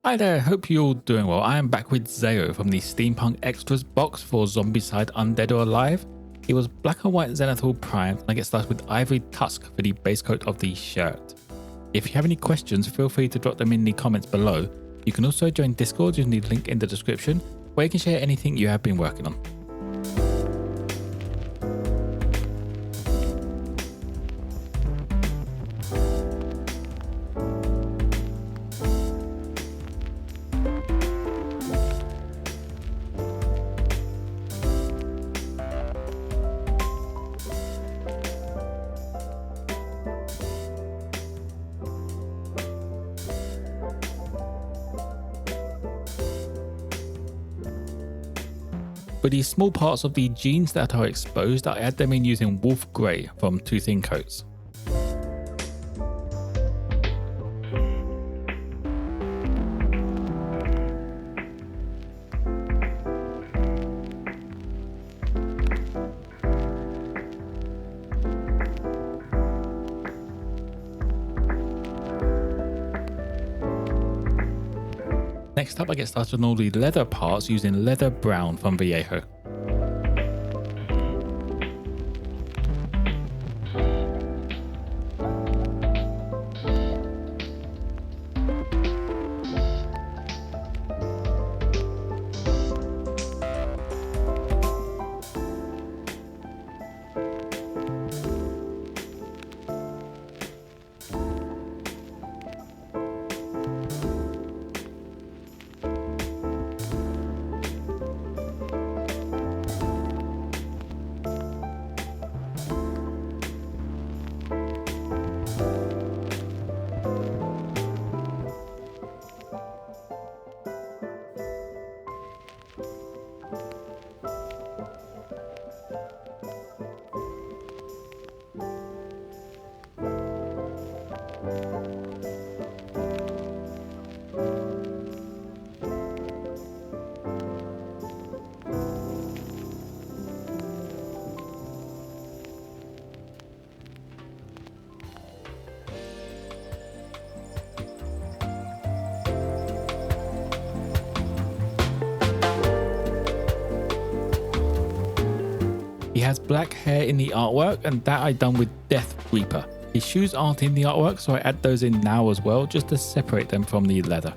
Hi there, hope you're all doing well. I am back with Zeo from the Steampunk Extras box for Zombicide Undead or Alive. It was black and white Zenithal Prime, and I get started with Ivory Tusk for the base coat of the shirt. If you have any questions, feel free to drop them in the comments below. You can also join Discord using the link in the description, where you can share anything you have been working on. For the small parts of the jeans that are exposed, I add them in using Wolf Grey from Two Thin Coats. Next up, I get started on all the leather parts using Leather Brown from Vallejo. He has black hair in the artwork, and that I done with Death Reaper. His shoes aren't in the artwork, so I add those in now as well, just to separate them from the leather.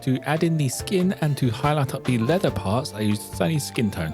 To add in the skin and to highlight up the leather parts, I used Sunny Skin Tone.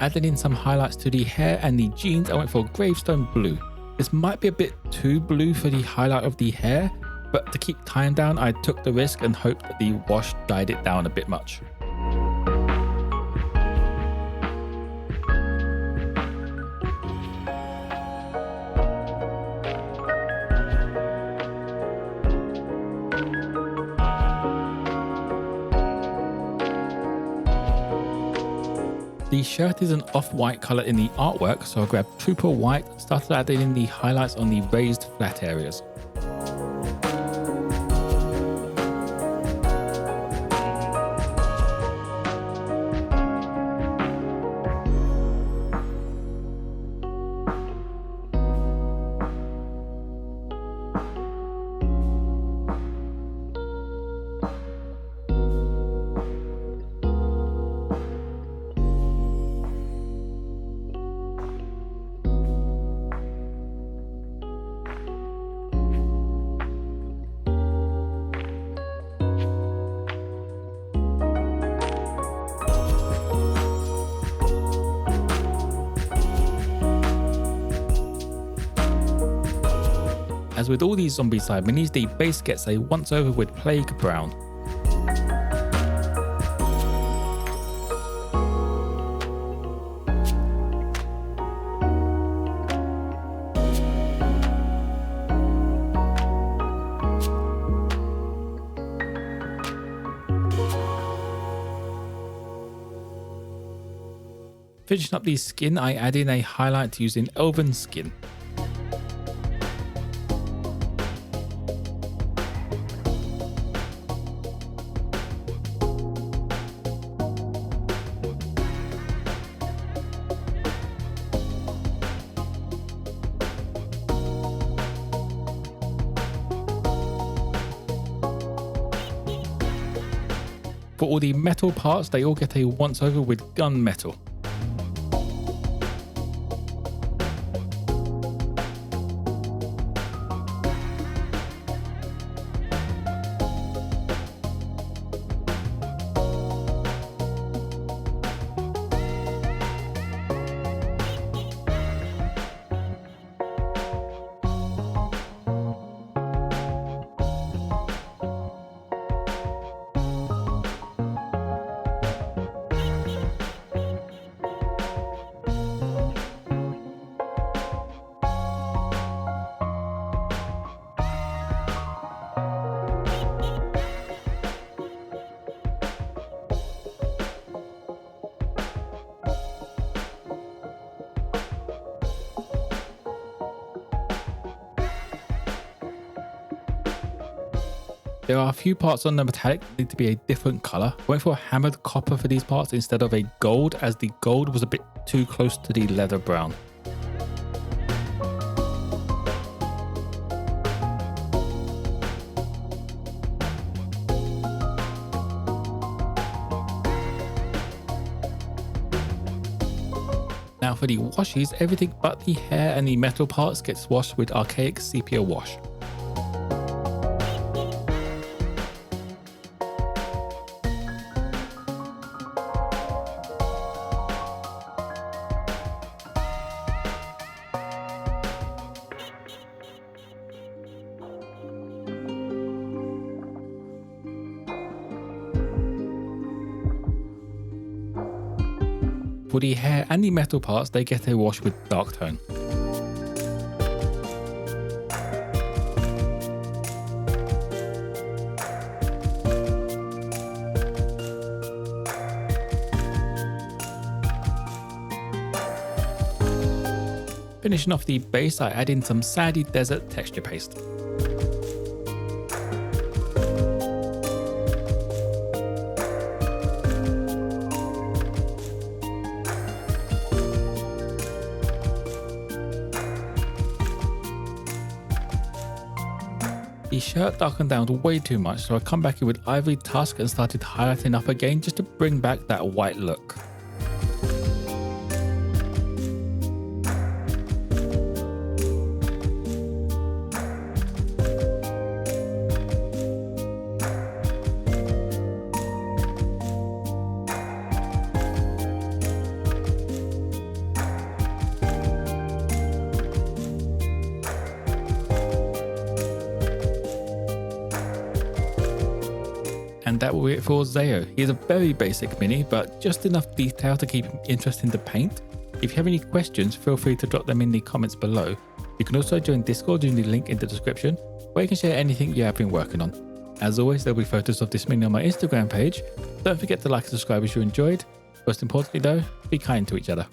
Added in some highlights to the hair and the jeans, I went for Gravestone Blue. This might be a bit too blue for the highlight of the hair, but to keep time down, I took the risk and hoped that the wash dyed it down a bit much. The shirt is an off-white colour in the artwork, so I grabbed Trooper White and started adding in the highlights on the raised flat areas. As with all these Zombicide minis, the base gets a once over with Plague Brown. Finishing up the skin, I add in a highlight using Elven skin. For all the metal parts, they all get a once over with gunmetal. There are a few parts on the metallic that need to be a different colour. I went for a hammered copper for these parts instead of a gold, as the gold was a bit too close to the leather brown. Now for the washes, everything but the hair and the metal parts gets washed with Archaic Sepia wash. For the hair and the metal parts, they get a wash with dark tone. Finishing off the base, I add in some sandy desert texture paste. The shirt darkened down way too much, so I come back in with Ivory Tusk and started highlighting up again just to bring back that white look. And that will be it for Zayo. He is a very basic mini, but just enough detail to keep him interesting to paint. If you have any questions, feel free to drop them in the comments below. You can also join Discord using the link in the description, where you can share anything you have been working on. As always, there'll be photos of this mini on my Instagram page. Don't forget to like and subscribe if you enjoyed. Most importantly though, be kind to each other.